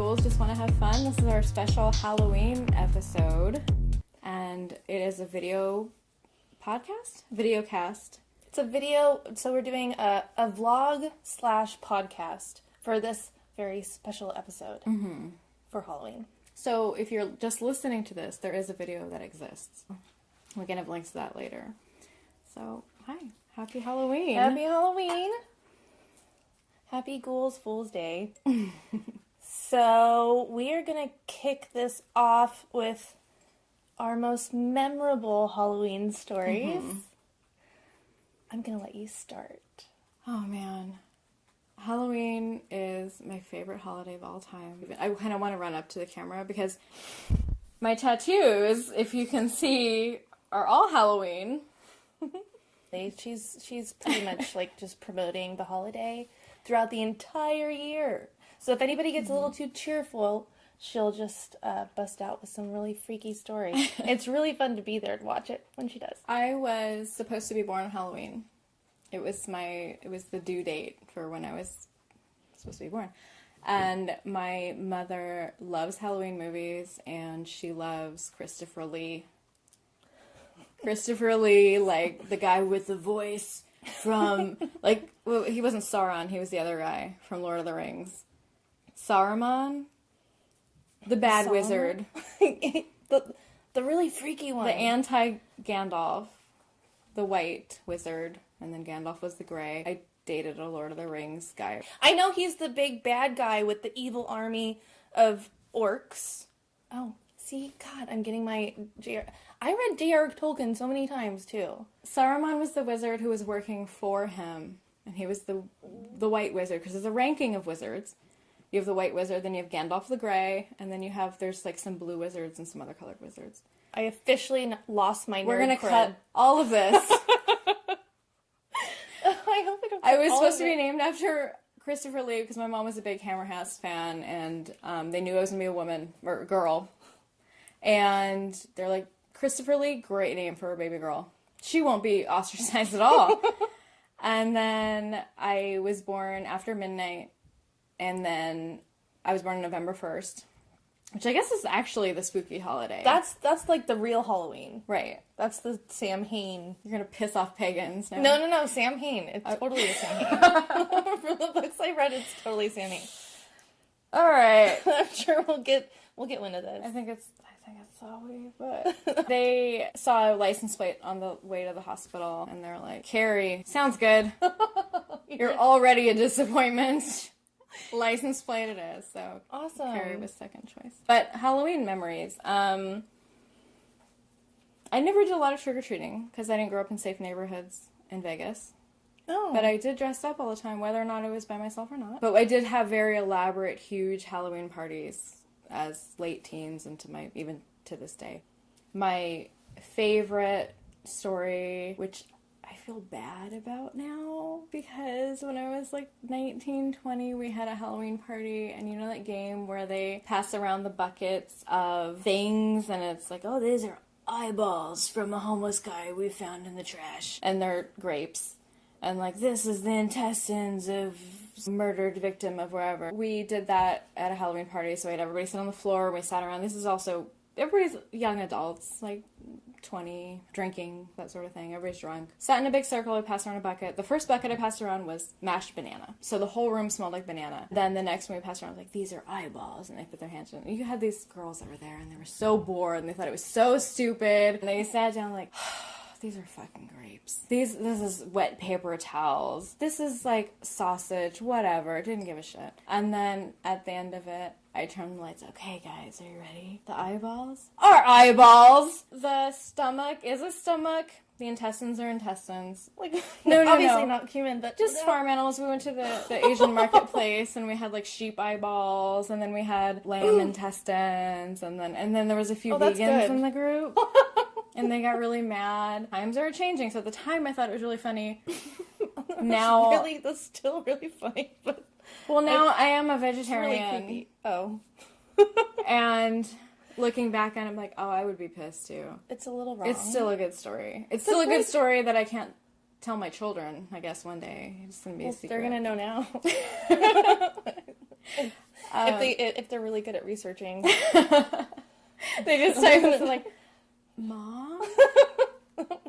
Ghouls just want to have fun. This is our special Halloween episode, and it is a video podcast? Videocast. It's a video, so we're doing a vlog / podcast for this very special episode for Halloween. So if you're just listening to this, there is a video that exists. We can have links to that later. So, hi. Happy Halloween. Happy Halloween. Happy Ghouls Fool's Day. So, we are going to kick this off with our most memorable Halloween stories. I'm going to let you start. Oh, man. Halloween is my favorite holiday of all time. I kind of want to run up to the camera because my tattoos, if you can see, are all Halloween. She's pretty much like just promoting the holiday throughout the entire year. So if anybody gets a little too cheerful, she'll just bust out with some really freaky stories. It's really fun to be there to watch it when she does. I was supposed to be born on Halloween. It was the due date for when I was supposed to be born. And my mother loves Halloween movies, and she loves Christopher Lee. Christopher Lee, like, the guy with the voice from, like, well, he wasn't Sauron, he was the other guy from Lord of the Rings. Saruman? The bad wizard. The really freaky one. The anti-Gandalf. The white wizard. And then Gandalf was the gray. I dated a Lord of the Rings guy. I know he's the big bad guy with the evil army of orcs. Oh, see? God, I'm getting my... I read J.R. Tolkien so many times, too. Saruman was the wizard who was working for him. And he was the white wizard, because there's a ranking of wizards. You have the white wizard, then you have Gandalf the Grey, and then there's like some blue wizards and some other colored wizards. I officially lost my nerd We're going to cred. cut all of this. I hope I don't. I was supposed to be named after Christopher Lee because my mom was a big Hammerhouse fan, and they knew I was going to be a woman, or a girl. And they're like, Christopher Lee, great name for a baby girl. She won't be ostracized at all. And then I was born after midnight, and then I was born on November 1st, which I guess is actually the spooky holiday. That's like the real Halloween. Right. That's the Sam Hain. You're going to piss off pagans now. No, Sam Hain. It's totally a Sam Hain. From the books I read, it's totally Sam Hain. All right. I'm sure we'll get wind of this. I think it's Zoe, but they saw a license plate on the way to the hospital, and they're like, Carrie, sounds good. You're already a disappointment. License plate it is, so awesome. Carrie was second choice. But Halloween memories. I never did a lot of trick-or-treating, because I didn't grow up in safe neighborhoods in Vegas. Oh. But I did dress up all the time, whether or not I was by myself or not. But I did have very elaborate, huge Halloween parties as late teens and even to this day. My favorite story, which I feel bad about now, because when I was like 19, 20, we had a Halloween party, and you know that game where they pass around the buckets of things, and it's like, oh, these are eyeballs from a homeless guy we found in the trash, and they're grapes. And like, this is the intestines of murdered victim of wherever. We did that at a Halloween party, so we had everybody sit on the floor, we sat around. This is also, everybody's young adults, like 20, drinking, that sort of thing. Everybody's drunk. Sat in a big circle, I passed around a bucket. The first bucket I passed around was mashed banana. So the whole room smelled like banana. Then the next one we passed around was like, these are eyeballs, and they put their hands in. You had these girls that were there, and they were so bored, and they thought it was so stupid. And they sat down like, these are fucking grapes. This is wet paper towels. This is like sausage, whatever. Didn't give a shit. And then at the end of it, I turned the lights. Okay, guys, are you ready? The eyeballs are eyeballs. The stomach is a stomach. The intestines are intestines. Like, obviously not human, but just farm animals. We went to the Asian marketplace, and we had like sheep eyeballs, and then we had lamb intestines, and then there was a few vegans in the group. And they got really mad. Times are changing, so at the time I thought it was really funny. Now... That's still really funny, but... Well, now I am a vegetarian. It's really creepy. Oh. And looking back on it, I'm like, oh, I would be pissed too. It's a little wrong. It's still a good story. It's still a good story that I can't tell my children, I guess, one day. It's going to be a secret. They're going to know now. If they're really good at researching, they just type this like, Mom,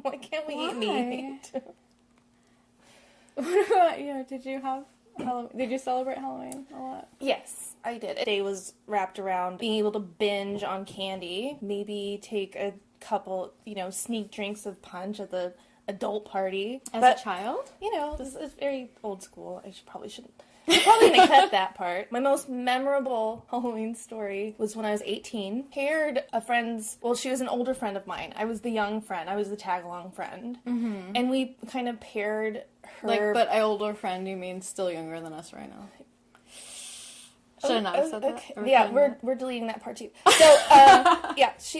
why can't we eat meat? What about you? Did you celebrate Halloween a lot? Yes, I did. The day was wrapped around being able to binge on candy, maybe take a couple, sneak drinks of punch at the adult party. As a child? This is very old school. I probably shouldn't. I'm probably gonna cut that part. My most memorable Halloween story was when I was 18. Paired a friend's, she was an older friend of mine. I was the young friend. I was the tag-along friend. Mm-hmm. And we kind of paired her. But an older friend, you mean still younger than us right now? Should I not have said that? Okay. Yeah, we're deleting that part too. So,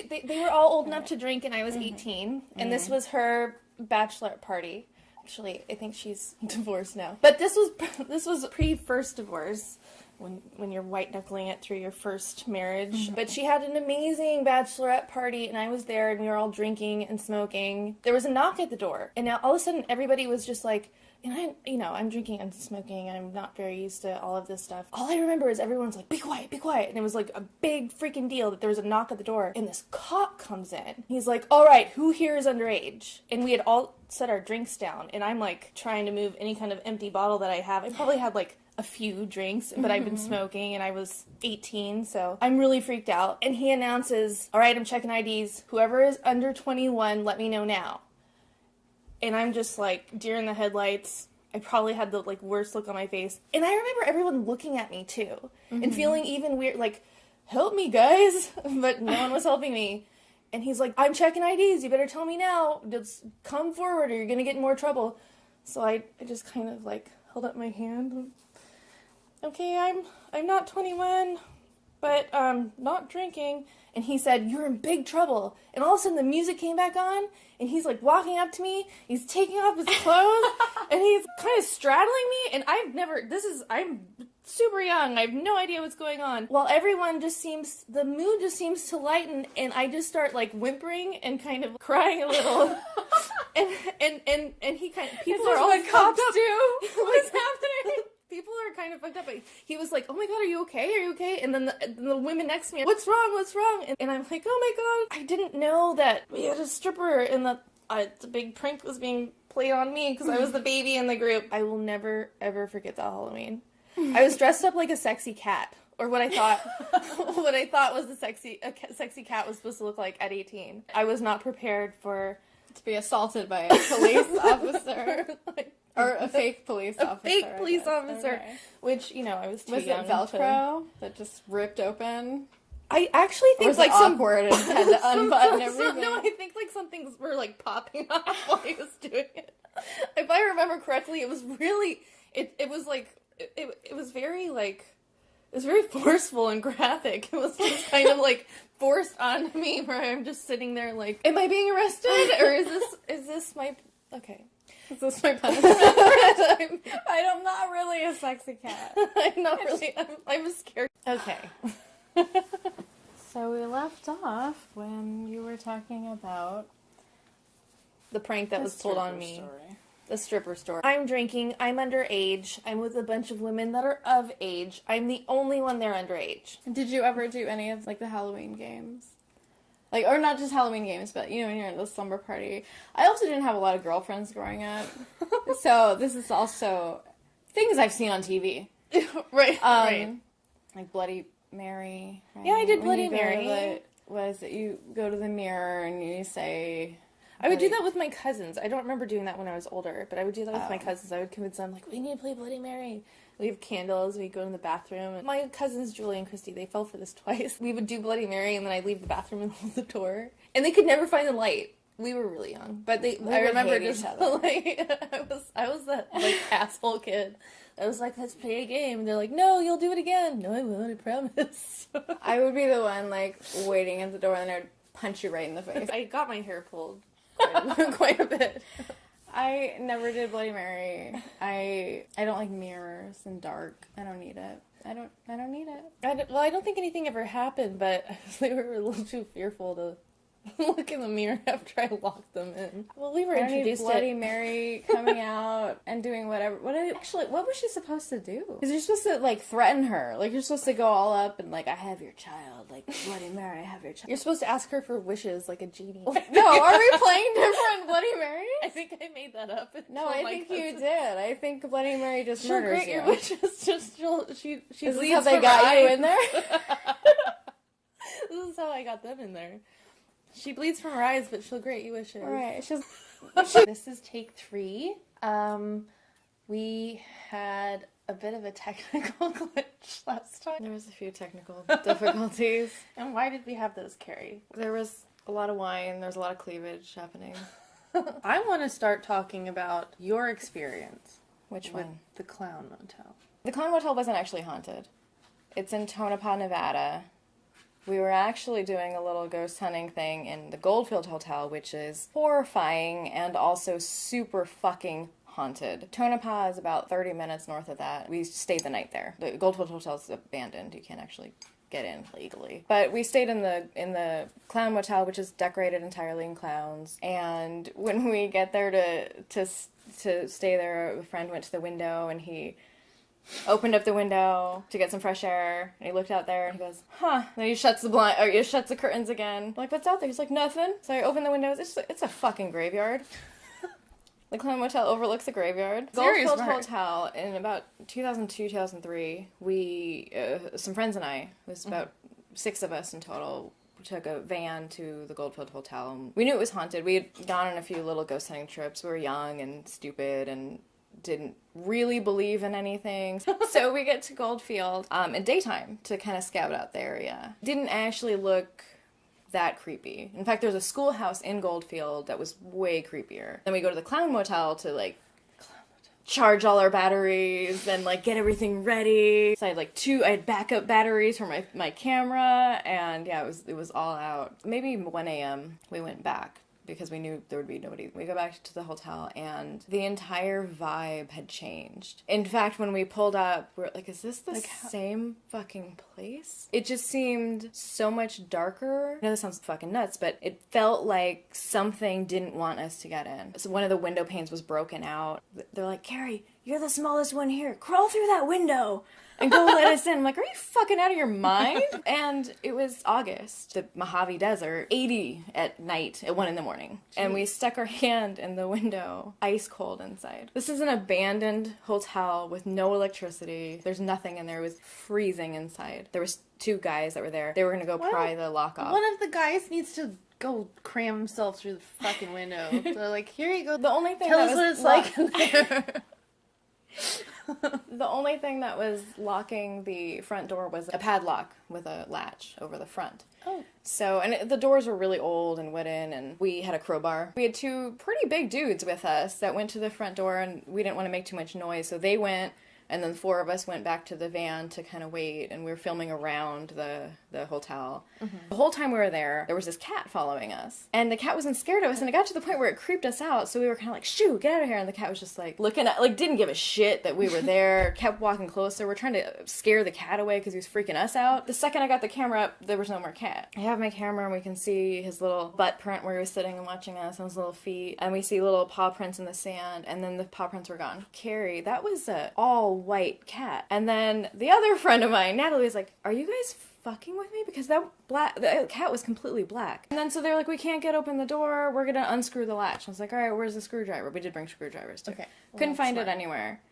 they were all old enough to drink, and I was 18. And this was her bachelorette party. Actually, I think she's divorced now. But this was pre-first divorce, when you're white-knuckling it through your first marriage. Mm-hmm. But she had an amazing bachelorette party, and I was there, and we were all drinking and smoking. There was a knock at the door, and now all of a sudden, everybody was just like, I'm drinking and smoking, and I'm not very used to all of this stuff. All I remember is everyone's like, be quiet, be quiet. And it was like a big freaking deal that there was a knock at the door, and this cop comes in. He's like, all right, who here is underage? And we had all set our drinks down, and I'm like trying to move any kind of empty bottle that I have. I probably had like a few drinks, but I've been smoking, and I was 18, so I'm really freaked out. And he announces, all right, I'm checking IDs. Whoever is under 21, let me know now. And I'm just like, deer in the headlights. I probably had the worst look on my face. And I remember everyone looking at me too, and feeling even weird, like, help me guys. But no one was helping me. And he's like, I'm checking IDs. You better tell me now. Just come forward or you're going to get in more trouble. So I just kind of held up my hand. Okay, I'm not 21, but not drinking. And he said, you're in big trouble. And all of a sudden the music came back on, and he's walking up to me, he's taking off his clothes, and he's kind of straddling me, and I'm super young, I have no idea what's going on. While everyone the mood just seems to lighten, and I just start whimpering and kind of crying a little. and he people are all what cops do? What's happening? People are kind of fucked up. But he was like, oh my God, are you okay? Are you okay? And then the women next to me, what's wrong? What's wrong? And I'm like, oh my God. I didn't know that we had a stripper and the big prank was being played on me because I was the baby in the group. I will never, ever forget that Halloween. I was dressed up like a sexy cat. Or what I thought was a sexy cat was supposed to look like at 18. I was not prepared to be assaulted by a police officer. Or a fake police officer. A fake police officer. Okay. Which, I was too young. Was it Velcro that just ripped open? I actually think or was it awkward and had to unbutton everything? No, I think some things were popping off while he was doing it. If I remember correctly, it was really it was it was very it was very forceful and graphic. It was just kind of forced onto me, where I'm just sitting there am I being arrested, or is this my okay? Is this my punishment? I'm not really a sexy cat. I'm not really. I'm scared. Okay. So we left off when you were talking about the prank that was pulled on me. Story. The stripper story. I'm drinking. I'm underage. I'm with a bunch of women that are of age. I'm the only one there underage. Did you ever do any of the Halloween games? Or not just Halloween games, but, when you're at the slumber party. I also didn't have a lot of girlfriends growing up. So this is also things I've seen on TV. Right, right. Like Bloody Mary. Right? Yeah, I did Bloody Mary. What is it? You go to the mirror and you say... I would do that with my cousins. I don't remember doing that when I was older, but I would do that with my cousins. I would convince them, we need to play Bloody Mary. We have candles, we go in the bathroom. And my cousins, Julie and Christy, they fell for this twice. We would do Bloody Mary, and then I'd leave the bathroom and hold the door. And they could never find the light. We were really young. But I remember just, I was that, asshole kid. I was like, let's play a game. And they're like, no, you'll do it again. No, I won't, I promise. I would be the one, waiting at the door, and I'd punch you right in the face. I got my hair pulled quite a bit. I never did Bloody Mary. I don't like mirrors and dark. I don't need it. I don't need it. I don't think anything ever happened, but they were a little too fearful to look in the mirror after I locked them in. Well, we were I need introduced Bloody to Mary coming out and doing whatever. What was she supposed to do? Because you're supposed to, like, threaten her. Like, you're supposed to go all up and, like, I have your child. Like, Bloody Mary, I have your child. You're supposed to ask her for wishes like a genie. No, are we playing different Bloody Marys? I think I made that up. No, I think you did. I think Bloody Mary just murders grant you. your wishes. She Is this bleeds how they from got her you eyes. in there? This is how I got them in there. She bleeds from her eyes, but she'll grant you wishes. Alright, it's just... This is take 3. We had a bit of a technical glitch last time. There was a few technical difficulties. And why did we have those, Carrie? There was a lot of wine. There was a lot of cleavage happening. I want to start talking about your experience Which with one? the Clown Motel. The Clown Motel wasn't actually haunted. It's in Tonopah, Nevada. We were actually doing a little ghost hunting thing in the Goldfield Hotel, which is horrifying and also super fucking haunted. Tonopah is about 30 minutes north of that. We stayed the night there. The Goldfield Hotel is abandoned. You can't actually get in legally. But we stayed in the Clown Motel, which is decorated entirely in clowns. And when we get there to stay there, a friend went to the window and he opened up the window to get some fresh air, and he looked out there, and he goes, huh. Then he shuts he shuts the curtains again. I'm like, what's out there? He's like, nothing. So I open the windows. It's a fucking graveyard. The Clown Motel overlooks the graveyard. Serious Goldfield work. Hotel, in about 2002, 2003, we, some friends and I, it was about 6 of us in total, took a van to the Goldfield Hotel. We knew it was haunted. We had gone on a few little ghost hunting trips. We were young and stupid and didn't really believe in anything. So we get to Goldfield in daytime to kind of scout out the area. Didn't actually look that creepy. In fact, there's a schoolhouse in Goldfield that was way creepier. Then we go to the Clown Motel to, like, charge all our batteries and, like, get everything ready. So I had backup batteries for my camera, and yeah, it was all out. Maybe 1 a.m. we went back, because we knew there would be nobody. We go back to the hotel, and the entire vibe had changed. In fact, when we pulled up, we were like, is this the same fucking place? It just seemed so much darker. I know this sounds fucking nuts, but it felt like something didn't want us to get in. So one of the window panes was broken out. They're like, Carrie, you're the smallest one here. Crawl through that window and go let us in. I'm like, are you fucking out of your mind? And it was August, the Mojave Desert, 80 at night at 1 a.m. And we stuck our hand in the window, ice cold inside. This is an abandoned hotel with no electricity. There's nothing in there. It was freezing inside. There was 2 guys that were there. They were going to go pry the lock off. One of the guys needs to go cram himself through the fucking window. So, like, here you go. The only thing Tell that us was what it's like in there. The only thing that was locking the front door was a padlock with a latch over the front. Oh. So, and the doors were really old and wooden, and we had a crowbar. We had 2 pretty big dudes with us that went to the front door, and we didn't want to make too much noise, so they went, and then 4 of us went back to the van to kind of wait, and we were filming around the hotel. Mm-hmm. The whole time we were there was this cat following us, and the cat wasn't scared of us, and it got to the point where it creeped us out, so we were kind of like, shoo, get out of here, and the cat was just like, looking at, like, didn't give a shit that we were there, kept walking closer. We're trying to scare the cat away because he was freaking us out. The second I got the camera up, there was no more cat. I have my camera, and we can see his little butt print where he was sitting and watching us, and his little feet, and we see little paw prints in the sand, and then the paw prints were gone. Carrie, that was a all-white cat. And then the other friend of mine, Natalie, was like, are you guys fucking with me? Because the cat was completely black. And then so they were like, we can't get open the door, we're gonna unscrew the latch. I was like, alright, where's the screwdriver? We did bring screwdrivers too. Okay. Well, couldn't find it anywhere.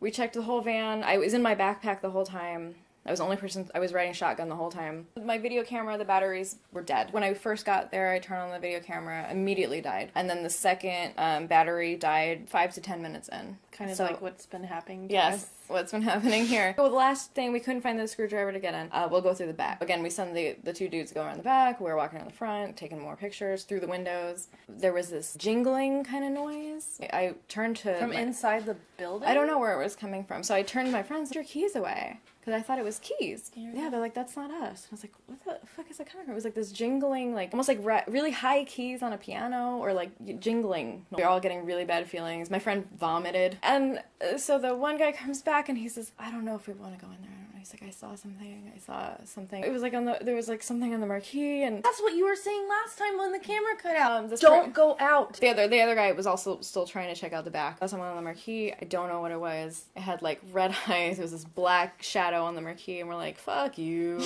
We checked the whole van. I was in my backpack the whole time. I was the only person, I was riding shotgun the whole time. My video camera, the batteries were dead. When I first got there, I turned on the video camera, immediately died. And then the second battery died 5 to 10 minutes in. Kind of like what's been happening to Yes, us. what's been happening here. Well, the last thing, we couldn't find the screwdriver to get in. We'll go through the back. Again, we sent the 2 dudes go around the back. We were walking around the front, taking more pictures through the windows. There was this jingling kind of noise. I turned to... From inside the building? I don't know where it was coming from. So I turned to my friends, your keys away. Because I thought it was keys. Yeah, they're like, that's not us. I was like, what the fuck is that coming from? It was like this jingling, like, almost like really high keys on a piano, or like jingling. We were all getting really bad feelings. My friend vomited. And so the one guy comes back and he says, I don't know if we want to go in there. I don't know. he's like, I saw something. It was like there was like something on the marquee, and That's what you were saying last time when the camera cut out. this Don't go out. The other guy was also still trying to check out the back. I saw someone on the marquee. I don't know what it was. It had like red eyes. It was this black shadow on the marquee, and we're like, fuck you.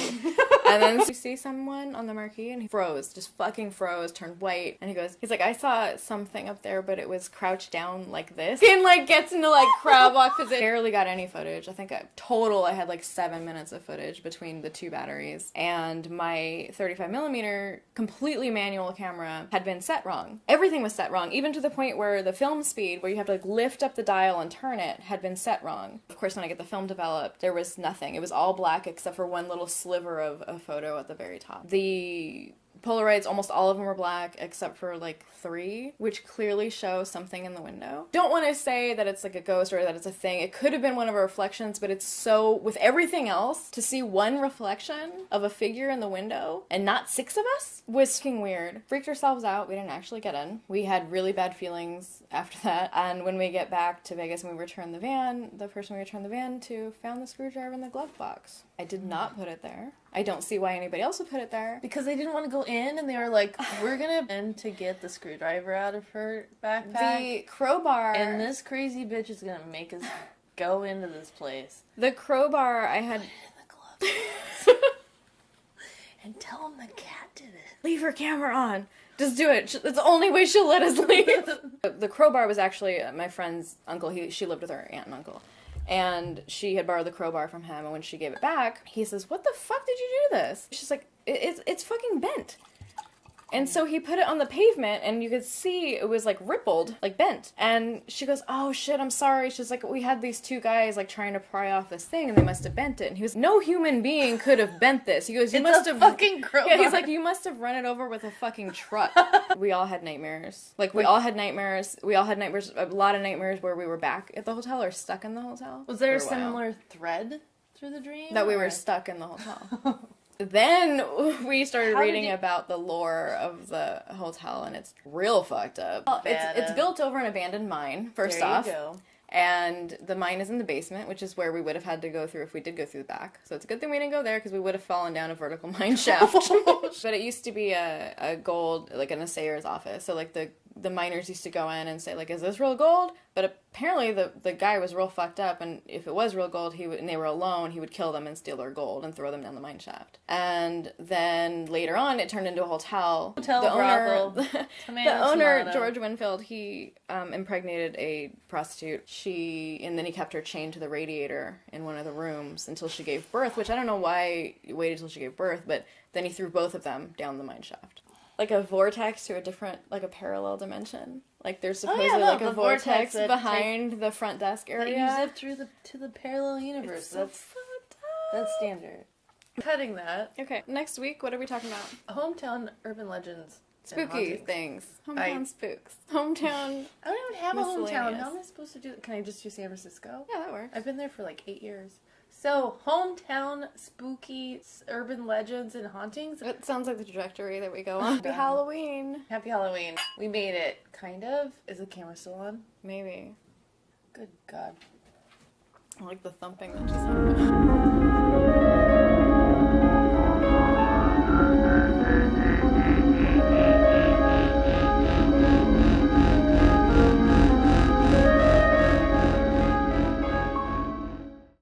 And then you see someone on the marquee, and he froze, just fucking froze, turned white, and he's like, I saw something up there, but it was crouched down like this. And like gets into like crab walk position. Barely got any footage. I think total I had like 7 minutes of footage between the two batteries, and my 35mm completely manual camera had been set wrong. Everything was set wrong, even to the point where the film speed, where you have to like lift up the dial and turn it, had been set wrong. Of course, when I get the film developed, there was nothing. It was all black except for one little sliver of a photo at the very top. The Polaroids, almost all of them were black except for like 3, which clearly show something in the window. Don't want to say that it's like a ghost or that it's a thing. It could have been one of our reflections, but it's so, with everything else, to see one reflection of a figure in the window and not 6 of us was fucking weird. Freaked ourselves out. We didn't actually get in. We had really bad feelings after that. And when we get back to Vegas and we return the van, the person we returned the van to found the screwdriver in the glove box. I did not put it there. I don't see why anybody else would put it there. Because they didn't want to go in, and they were like, we're gonna in to get the screwdriver out of her backpack. The crowbar. And this crazy bitch is gonna make us go into this place. The crowbar I had... Put it in the glove box. And tell him the cat did it. Leave her camera on. Just do it. It's the only way she'll let us leave. The crowbar was actually my friend's uncle. She lived with her aunt and uncle. And she had borrowed the crowbar from him, and when she gave it back, he says, what the fuck did you do this? She's like, it's fucking bent. And so he put it on the pavement, and you could see it was, like, rippled, like, bent. And she goes, oh, shit, I'm sorry. She's like, we had these 2 guys, like, trying to pry off this thing, and they must have bent it. And he was, no human being could have bent this. He goes, you must have... fucking crowbar. Yeah, he's like, you must have run it over with a fucking truck. We all had nightmares. Like, we all had nightmares. A lot of nightmares where we were back at the hotel or stuck in the hotel. Was there a similar thread through the dream? That we were stuck in the hotel. Then we started reading about the lore of the hotel, and it's real fucked up. Well, it's built over an abandoned mine, first off. There you go. And the mine is in the basement, which is where we would have had to go through if we did go through the back. So it's a good thing we didn't go there, because we would have fallen down a vertical mine shaft. But it used to be a gold, like an assayer's office. So like the miners used to go in and say, like, is this real gold? But apparently the guy was real fucked up, and if it was real gold, and they were alone, he would kill them and steal their gold and throw them down the mine shaft. And then later on, it turned into a hotel. The brothel. The owner, George Winfield, he impregnated a prostitute. And then he kept her chained to the radiator in one of the rooms until she gave birth, which I don't know why he waited until she gave birth, but then he threw both of them down the mine shaft. Like a vortex to a different, like a parallel dimension. Like there's supposedly like a vortex behind the front desk area. That you zip through to the parallel universe. So That's standard. Cutting that. Okay, next week, what are we talking about? Hometown urban legends. Spooky things. Hometown spooks. Hometown. I don't even have a hometown. How am I supposed to do that? Can I just do San Francisco? Yeah, that works. I've been there for like 8 years. So, hometown spooky urban legends and hauntings. It sounds like the trajectory that we go on. Happy Halloween. Happy Halloween. We made it. Kind of. Is the camera still on? Maybe. Good God. I like the thumping that just happened.